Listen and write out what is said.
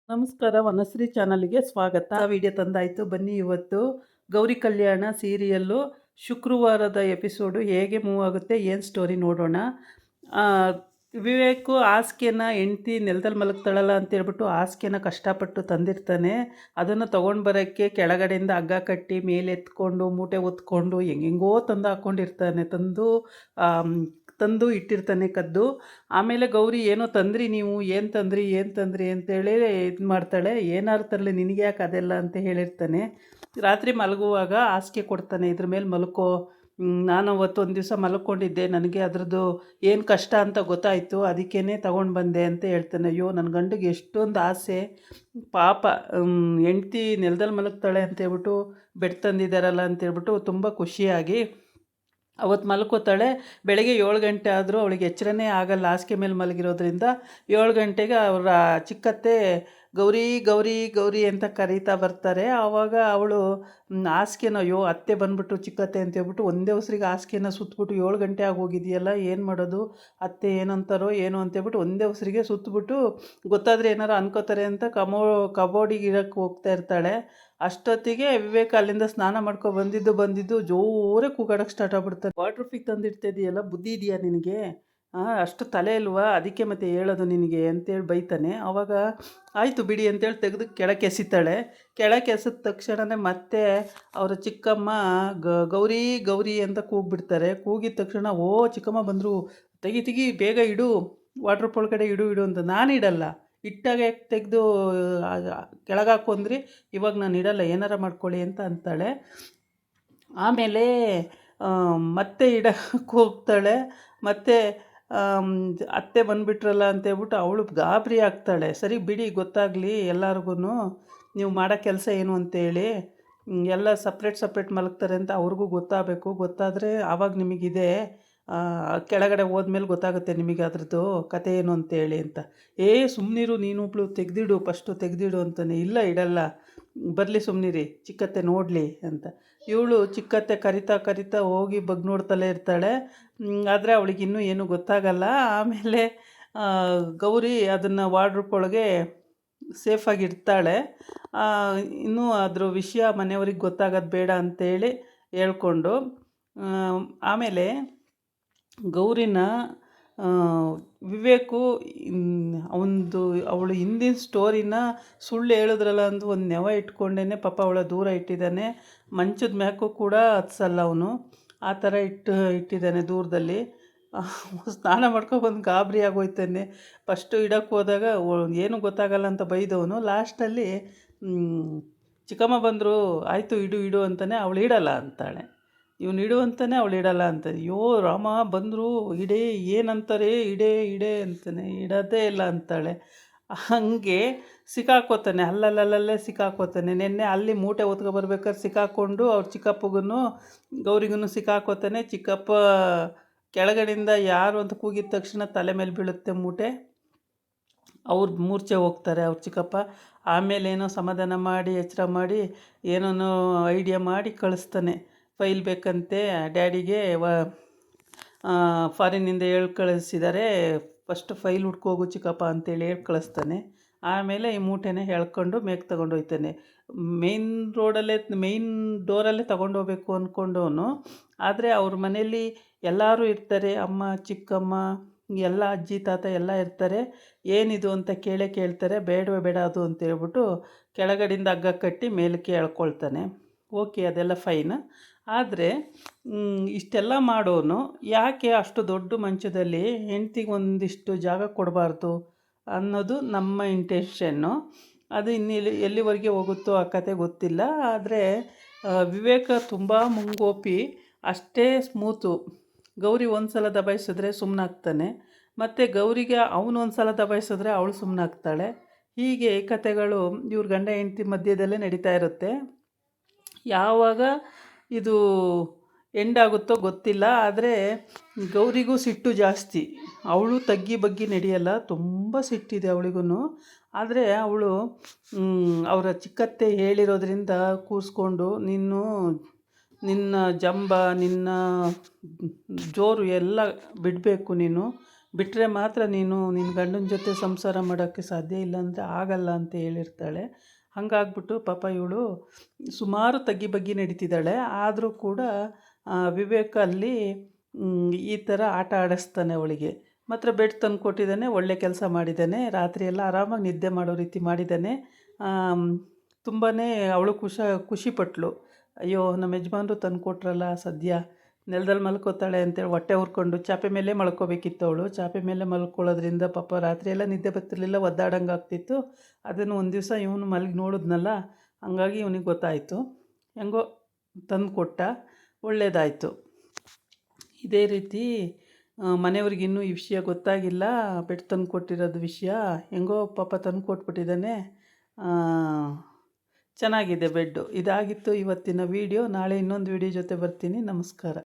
ನಮಸ್ಕಾರ, ವನಶ್ರೀ ಚಾನಲ್ಗೆ ಸ್ವಾಗತ. ವಿಡಿಯೋ ತಂದಾಯಿತು. ಬನ್ನಿ, ಇವತ್ತು ಗೌರಿ ಕಲ್ಯಾಣ ಸೀರಿಯಲ್ಲು ಶುಕ್ರವಾರದ ಎಪಿಸೋಡು ಹೇಗೆ ಮೂವ್ ಆಗುತ್ತೆ, ಏನು ಸ್ಟೋರಿ ನೋಡೋಣ. ವಿವೇಕು ಹಾಸಿಗೆನ ಹೆಂಡ್ತಿ ನೆಲದಲ್ಲಿ ಮಲಗ್ತಾಳಲ್ಲ ಅಂತೇಳ್ಬಿಟ್ಟು ಹಾಸಿಗೆನ ಕಷ್ಟಪಟ್ಟು ತಂದಿರ್ತಾನೆ. ಅದನ್ನು ತೊಗೊಂಡು ಬರೋಕ್ಕೆ ಕೆಳಗಡೆಯಿಂದ ಹಗ್ಗ ಕಟ್ಟಿ ಮೇಲೆ ಎತ್ಕೊಂಡು ಮೂಟೆ ಹೊತ್ಕೊಂಡು ಹೆಂಗೆಂಗೋ ತಂದು ಹಾಕ್ಕೊಂಡಿರ್ತಾನೆ. ತಂದು ಇಟ್ಟಿರ್ತಾನೆ ಕದ್ದು. ಆಮೇಲೆ ಗೌರಿ, ಏನೋ ತಂದ್ರಿ ನೀವು, ಏನು ತಂದ್ರಿ ಅಂತೇಳಿ ಇದು ಮಾಡ್ತಾಳೆ. ಏನಾರು ತರಲಿ, ನಿನಗೆ ಯಾಕೆ ಅದೆಲ್ಲ ಅಂತ ಹೇಳಿರ್ತಾನೆ. ರಾತ್ರಿ ಮಲಗುವಾಗ ಹಾಸಿಗೆ ಕೊಡ್ತಾನೆ, ಇದ್ರ ಮೇಲೆ ಮಲ್ಕೋ, ನಾನು ಅವತ್ತು ಒಂದು ದಿವಸ ಮಲ್ಕೊಂಡಿದ್ದೆ, ನನಗೆ ಅದ್ರದ್ದು ಏನು ಕಷ್ಟ ಅಂತ ಗೊತ್ತಾಯಿತು, ಅದಕ್ಕೇ ತಗೊಂಡು ಬಂದೆ ಅಂತ ಹೇಳ್ತಾನೆ. ಅಯ್ಯೋ, ನನ್ನ ಗಂಡಿಗೆ ಎಷ್ಟೊಂದು ಆಸೆ ಪಾಪ, ಹೆಂಡ್ತಿ ನೆಲದಲ್ಲಿ ಮಲಗ್ತಾಳೆ ಅಂತೇಳ್ಬಿಟ್ಟು ಬೆಡ್ ತಂದಿದ್ದಾರಲ್ಲ ಅಂತೇಳ್ಬಿಟ್ಟು ತುಂಬ ಖುಷಿಯಾಗಿ ಅವತ್ತು ಮಲ್ಕೋತಾಳೆ. ಬೆಳಗ್ಗೆ 7 ಗಂಟೆ ಆದರೂ ಅವಳಿಗೆ ಎಚ್ಚರನೇ ಆಗಲ್ಲ. ಹಾಸಿಗೆ ಮೇಲೆ ಮಲಗಿರೋದ್ರಿಂದ 7 ಗಂಟೆಗೆ ಅವರ ಚಿಕ್ಕತ್ತೆ ಗೌರಿ ಗೌರಿ ಗೌರಿ ಅಂತ ಕರೀತಾ ಬರ್ತಾರೆ. ಆವಾಗ ಅವಳು ಹಾಸಿಗೆನ, ಅಯ್ಯೋ ಅತ್ತೆ ಬಂದ್ಬಿಟ್ಟು ಚಿಕ್ಕತ್ತೆ ಅಂತೇಳ್ಬಿಟ್ಟು ಒಂದೇ ಉಸಿರಿಗೆ ಹಾಸಿಗೆನ ಸುತ್ತಬಿಟ್ಟು 7 ಗಂಟೆ ಆಗೋಗಿದೆಯಲ್ಲ, ಏನು ಮಾಡೋದು, ಅತ್ತೆ ಏನಂತಾರೋ ಏನೋ ಅಂತೇಳ್ಬಿಟ್ಟು ಒಂದೇ ಉಸಿರಿಗೆ ಸುತ್ತಬಿಟ್ಟು ಗೊತ್ತಾದರೆ ಏನಾರು ಅನ್ಕೋತಾರೆ ಅಂತ ಕಬೋರ್ಡಿಗೆ ಇರೋಕ್ಕೆ ಹೋಗ್ತಾ ಇರ್ತಾಳೆ. ಅಷ್ಟೊತ್ತಿಗೆ ವಿವೇಕ ಅಲ್ಲಿಂದ ಸ್ನಾನ ಬಂದಿದ್ದು ಜೋರೇ ಕೂಗಾಡೋಕ್ಕೆ ಸ್ಟಾರ್ಟ್ ಆಗ್ಬಿಡ್ತಾನೆ. ವಾಟರ್ ಫಿಕ್ ತಂದಿರ್ತಿದೆಯಲ್ಲ, ಬುದ್ಧಿ ಇದೆಯಾ ನಿನಗೆ? ಅಷ್ಟು ತಲೆ ಇಲ್ವಾ, ಅದಕ್ಕೆ ಮತ್ತೆ ಹೇಳೋದು ನಿನಗೆ ಅಂತೇಳಿ ಬೈತಾನೆ. ಆವಾಗ ಆಯಿತು ಬಿಡಿ ಅಂತೇಳಿ ತೆಗೆದು ಕೆಳಕ್ಕೆ ಎಸಿತಾಳೆ. ಕೆಳಕ್ಕೆ ಎಸೆದ ತಕ್ಷಣವೇ ಮತ್ತೆ ಅವರ ಚಿಕ್ಕಮ್ಮ ಗೌರಿ ಗೌರಿ ಅಂತ ಕೂಗಿಬಿಡ್ತಾರೆ. ಕೂಗಿದ ತಕ್ಷಣ, ಓ ಚಿಕ್ಕಮ್ಮ ಬಂದರು, ತೆಗಿ ಬೇಗ ಇಡು, ವಾಟ್ರ್ ಒಳಗಡೆ ಇಡು ಅಂತ. ನಾನು ಇಡಲ್ಲ, ಇಟ್ಟಾಗ ತೆಗೆದು ಕೆಳಗೆ ಹಾಕೊಂಡ್ರಿ, ಇವಾಗ ನಾನು ಇಡಲ್ಲ, ಏನಾರ ಮಾಡ್ಕೊಳ್ಳಿ ಅಂತ ಅಂತಾಳೆ. ಆಮೇಲೆ ಮತ್ತೆ ಇಡಕ್ಕೆ ಹೋಗ್ತಾಳೆ. ಮತ್ತೆ ಅತ್ತೆ ಬಂದುಬಿಟ್ರಲ್ಲ ಅಂತೇಳ್ಬಿಟ್ಟು ಅವಳು ಗಾಬರಿ ಆಗ್ತಾಳೆ. ಸರಿ ಬಿಡಿ, ಗೊತ್ತಾಗಲಿ ಎಲ್ಲರಿಗೂ ನೀವು ಮಾಡೋ ಕೆಲಸ ಏನು ಅಂತೇಳಿ. ಎಲ್ಲ ಸಪ್ರೇಟ್ ಮಲಗ್ತಾರೆ ಅಂತ ಅವ್ರಿಗೂ ಗೊತ್ತಾಗಬೇಕು. ಗೊತ್ತಾದರೆ ಆವಾಗ ನಿಮಗಿದೆ, ಕೆಳಗಡೆ ಹೋದ್ಮೇಲೆ ಗೊತ್ತಾಗುತ್ತೆ ನಿಮಗೆ ಅದ್ರದ್ದು ಕತೆ ಏನು ಅಂತೇಳಿ ಅಂತ. ಸುಮ್ಮನಿರು ನೀನೊಬ್ಳು, ಫಸ್ಟು ತೆಗೆದಿಡು ಅಂತಾನೆ. ಇಲ್ಲ ಇಡಲ್ಲ, ಬರಲಿ ಸುಮ್ಮನಿರಿ, ಚಿಕ್ಕತ್ತೆ ನೋಡಲಿ ಅಂತ. ಇವಳು ಚಿಕ್ಕತ್ತೆ ಕರಿತಾ ಹೋಗಿ ನೋಡ್ತಲೇ ಇರ್ತಾಳೆ. ಆದರೆ ಅವಳಿಗಿನ್ನೂ ಏನೂ ಗೊತ್ತಾಗಲ್ಲ. ಆಮೇಲೆ ಗೌರಿ ಅದನ್ನು ವಾರ್ಡ್ರೋಬ್ ಒಳಗೆ ಸೇಫಾಗಿ ಇಡ್ತಾಳೆ. ಇನ್ನೂ ಅದ್ರ ವಿಷಯ ಮನೆಯವ್ರಿಗೆ ಗೊತ್ತಾಗೋದು ಬೇಡ ಅಂತೇಳಿ ಹೇಳ್ಕೊಂಡು, ಆಮೇಲೆ ಗೌರಿನ ವಿವೇಕು ಅವಳು ಹಿಂದಿನ ಸ್ಟೋರಿನ ಸುಳ್ಳು ಹೇಳಿದ್ರಲ್ಲ ಅಂತ ಒಂದು ನೆವ ಇಟ್ಕೊಂಡೇ ಪಾಪ ಅವಳ ದೂರ ಇಟ್ಟಿದ್ದಾನೆ. ಮಂಚದ ಮ್ಯಾಕು ಕೂಡ ಹತ್ಸಲ್ಲ ಅವನು, ಆ ಥರ ಇಟ್ಟಿದ್ದಾನೆ ದೂರದಲ್ಲಿ. ಸ್ನಾನ ಮಾಡ್ಕೊಬಂದು ಗಾಬರಿ ಆಗೋಯ್ತಾನೆ. ಫಸ್ಟು ಇಡಕ್ಕೆ ಹೋದಾಗ ಏನೂ ಗೊತ್ತಾಗಲ್ಲ ಅಂತ ಬೈದವನು, ಲಾಸ್ಟಲ್ಲಿ ಚಿಕ್ಕಮ್ಮ ಬಂದರು, ಆಯಿತು ಇಡು ಅಂತಾನೆ. ಅವಳು ಇಡಲ್ಲ ಅಂತಾಳೆ. ಇವನು ಇಡು ಅಂತಾನೆ, ಅವಳು ಇಡಲ್ಲ ಅಂತಾನೆ. ಅಯ್ಯೋ ರಾಮ, ಬಂದರು ಇಡೇ, ಏನಂತಾರೆ ಇಡೇ ಅಂತಾನೆ, ಇಡೋದೇ ಇಲ್ಲ ಅಂತಾಳೆ. ಹಾಗೆ ಸಿಕ್ಕಾಕೋತಾನೆ, ಅಲ್ಲಲ್ಲೇ ಸಿಕ್ಕಾಕೋತಾನೆ. ನಿನ್ನೆ ಅಲ್ಲಿ ಮೂಟೆ ಹೊತ್ಕೊಬರ್ಬೇಕಾದ್ರೆ ಸಿಕ್ಕಾಕೊಂಡು ಅವ್ರ ಚಿಕ್ಕಪ್ಪಗೂ ಗೌರಿಗೂ ಸಿಕ್ಕಾಕೋತಾನೆ. ಚಿಕ್ಕಪ್ಪ ಕೆಳಗಡೆಯಿಂದ ಯಾರು ಅಂತ ಕೂಗಿದ ತಕ್ಷಣ ತಲೆ ಮೇಲೆ ಬೀಳುತ್ತೆ ಮೂಟೆ. ಅವ್ರು ಮೂರ್ಛೆ ಹೋಗ್ತಾರೆ ಅವ್ರ ಚಿಕ್ಕಪ್ಪ. ಆಮೇಲೆ ಏನೋ ಸಮಾಧಾನ ಮಾಡಿ ಎಚ್ಚರ ಮಾಡಿ ಏನೋ ಐಡಿಯಾ ಮಾಡಿ ಕಳಿಸ್ತಾನೆ. ಫೈಲ್ ಬೇಕಂತೆ ಡ್ಯಾಡಿಗೆ, ಫಾರಿನ್ನಿಂದ ಹೇಳಿ ಕಳಿಸಿದ್ದಾರೆ, ಫಸ್ಟ್ ಫೈಲ್ ಹುಡ್ಕೋಗು ಚಿಕ್ಕಪ್ಪ ಅಂತೇಳಿ ಹೇಳಿ ಕಳಿಸ್ತಾನೆ. ಆಮೇಲೆ ಈ ಮೂಟೆನ ಎಳ್ಕೊಂಡು ಮೇಗೆ ತೊಗೊಂಡೋಗ್ತಾನೆ. ಮೇಯ್ನ್ ಡೋರಲ್ಲೇ ತೊಗೊಂಡೋಗ್ಬೇಕು ಅಂದ್ಕೊಂಡವನು. ಆದರೆ ಅವ್ರ ಮನೇಲಿ ಎಲ್ಲರೂ ಇರ್ತಾರೆ, ಅಮ್ಮ ಚಿಕ್ಕಮ್ಮ ಎಲ್ಲ ಅಜ್ಜಿ ತಾತ ಎಲ್ಲ ಇರ್ತಾರೆ. ಏನಿದು ಅಂತ ಕೇಳ್ತಾರೆ. ಬೇಡ ಅದು ಅಂತೇಳ್ಬಿಟ್ಟು ಕೆಳಗಡೆಯಿಂದ ಹಗ್ಗ ಕಟ್ಟಿ ಮೇಲಕ್ಕೆ ಎಳ್ಕೊಳ್ತಾನೆ. ಓಕೆ, ಅದೆಲ್ಲ ಫೈನ್. ಆದರೆ ಇಷ್ಟೆಲ್ಲ ಮಾಡೋನು ಯಾಕೆ ಅಷ್ಟು ದೊಡ್ಡ ಮಂಚದಲ್ಲಿ ಹೆಂಡ್ತಿಗೆ ಒಂದಿಷ್ಟು ಜಾಗ ಕೊಡಬಾರ್ದು ಅನ್ನೋದು ನಮ್ಮ ಇಂಟೆನ್ಷನ್ನು. ಅದು ಎಲ್ಲಿವರೆಗೆ ಹೋಗುತ್ತೋ ಆ ಕತೆ ಗೊತ್ತಿಲ್ಲ. ಆದರೆ ವಿವೇಕ ತುಂಬ ಮುಂಗೋಪಿ, ಅಷ್ಟೇ ಸ್ಮೂತು. ಗೌರಿ ಒಂದು ಸಲ ದಬಾಯಿಸಿದ್ರೆ ಸುಮ್ಮನಾಗ್ತಾನೆ, ಮತ್ತು ಗೌರಿಗೆ ಅವನು ಒಂದು ಸಲ ದಬಾಯಿಸಿದ್ರೆ ಅವಳು ಸುಮ್ಮನಾಗ್ತಾಳೆ. ಹೀಗೆ ಕತೆಗಳು ಇವ್ರ ಗಂಡ ಹೆಂಡ್ತಿ ಮಧ್ಯದಲ್ಲೇ ನಡೀತಾ ಇರುತ್ತೆ. ಯಾವಾಗ ಇದು ಎಂಡ್ ಆಗುತ್ತೋ ಗೊತ್ತಿಲ್ಲ. ಆದರೆ ಗೌರಿಗೂ ಸಿಟ್ಟು ಜಾಸ್ತಿ. ಅವಳು ತಗ್ಗಿ ಬಗ್ಗಿ ನಡೆಯಲ್ಲ, ತುಂಬ ಸಿಟ್ಟಿದೆ ಅವಳಿಗೂ. ಆದರೆ ಅವಳು ಅವರ ಚಿಕ್ಕತ್ತೆ ಹೇಳಿರೋದ್ರಿಂದ ಕೂರಿಸ್ಕೊಂಡು, ನಿನ್ನ ಜಂಬ, ನಿನ್ನ ಜೋರು ಎಲ್ಲ ಬಿಡಬೇಕು, ನೀನು ಬಿಟ್ಟರೆ ಮಾತ್ರ ನೀನು ನಿನ್ನ ಗಂಡನ ಜೊತೆ ಸಂಸಾರ ಮಾಡೋಕ್ಕೆ ಸಾಧ್ಯ ಇಲ್ಲ ಅಂದರೆ ಆಗಲ್ಲ ಅಂತ ಹೇಳಿರ್ತಾಳೆ. ಹಾಗಾಗ್ಬಿಟ್ಟು ಪಾಪ ಇವಳು ಸುಮಾರು ತಗ್ಗಿ ಬಗ್ಗಿ ನಡೀತಿದ್ದಾಳೆ. ಆದರೂ ಕೂಡ ವಿವೇಕ ಅಲ್ಲಿ ಈ ಥರ ಆಟ ಆಡಿಸ್ತಾನೆ ಅವಳಿಗೆ. ಮಾತ್ರ ಬೆಡ್ ತಂದು ಕೊಟ್ಟಿದ್ದಾನೆ, ಒಳ್ಳೆ ಕೆಲಸ ಮಾಡಿದ್ದಾನೆ, ರಾತ್ರಿ ಎಲ್ಲ ಆರಾಮಾಗಿ ನಿದ್ದೆ ಮಾಡೋ ರೀತಿ ಮಾಡಿದ್ದಾನೆ. ತುಂಬಾ ಅವಳು ಖುಷಿಪಟ್ಳು. ಅಯ್ಯೋ ನಮ್ಮ ಯಜಮಾನ್ರು ತಂದು ಕೊಟ್ರಲ್ಲ ಸದ್ಯ ನೆಲದಲ್ಲಿ ಮಲ್ಕೋತಾಳೆ ಅಂತೇಳಿ ಹೊಟ್ಟೆ ಹುರ್ಕೊಂಡು ಚಾಪೆ ಮೇಲೆ ಮಲ್ಕೋಬೇಕಿತ್ತು ಅವಳು. ಚಾಪೆ ಮೇಲೆ ಮಲ್ಕೊಳ್ಳೋದ್ರಿಂದ ಪಾಪ ರಾತ್ರಿ ಎಲ್ಲ ನಿದ್ದೆ ಬರ್ತಿರ್ಲಿಲ್ಲ, ಒದ್ದಾಡಂಗೆ ಆಗ್ತಿತ್ತು. ಅದನ್ನು ಒಂದು ದಿವಸ ಇವನು ಮಲಗಿ ನೋಡಿದ್ನಲ್ಲ, ಹಂಗಾಗಿ ಇವನಿಗೆ ಗೊತ್ತಾಯಿತು. ಹೆಂಗೋ ತಂದು ಕೊಟ್ಟ, ಒಳ್ಳೆಯದಾಯಿತು. ಇದೇ ರೀತಿ ಮನೆಯವ್ರಿಗಿನ್ನೂ ಈ ವಿಷಯ ಗೊತ್ತಾಗಿಲ್ಲ, ಬೆಡ್ ತಂದು ಕೊಟ್ಟಿರೋದು ವಿಷಯ. ಹೆಂಗೋ ಪಾಪ ತಂದು ಕೊಟ್ಬಿಟ್ಟಿದ್ದಾನೆ. ಚೆನ್ನಾಗಿದೆ ಬೆಡ್ಡು. ಇದಾಗಿತ್ತು ಇವತ್ತಿನ ವೀಡಿಯೋ. ನಾಳೆ ಇನ್ನೊಂದು ವೀಡಿಯೋ ಜೊತೆ ಬರ್ತೀನಿ. ನಮಸ್ಕಾರ.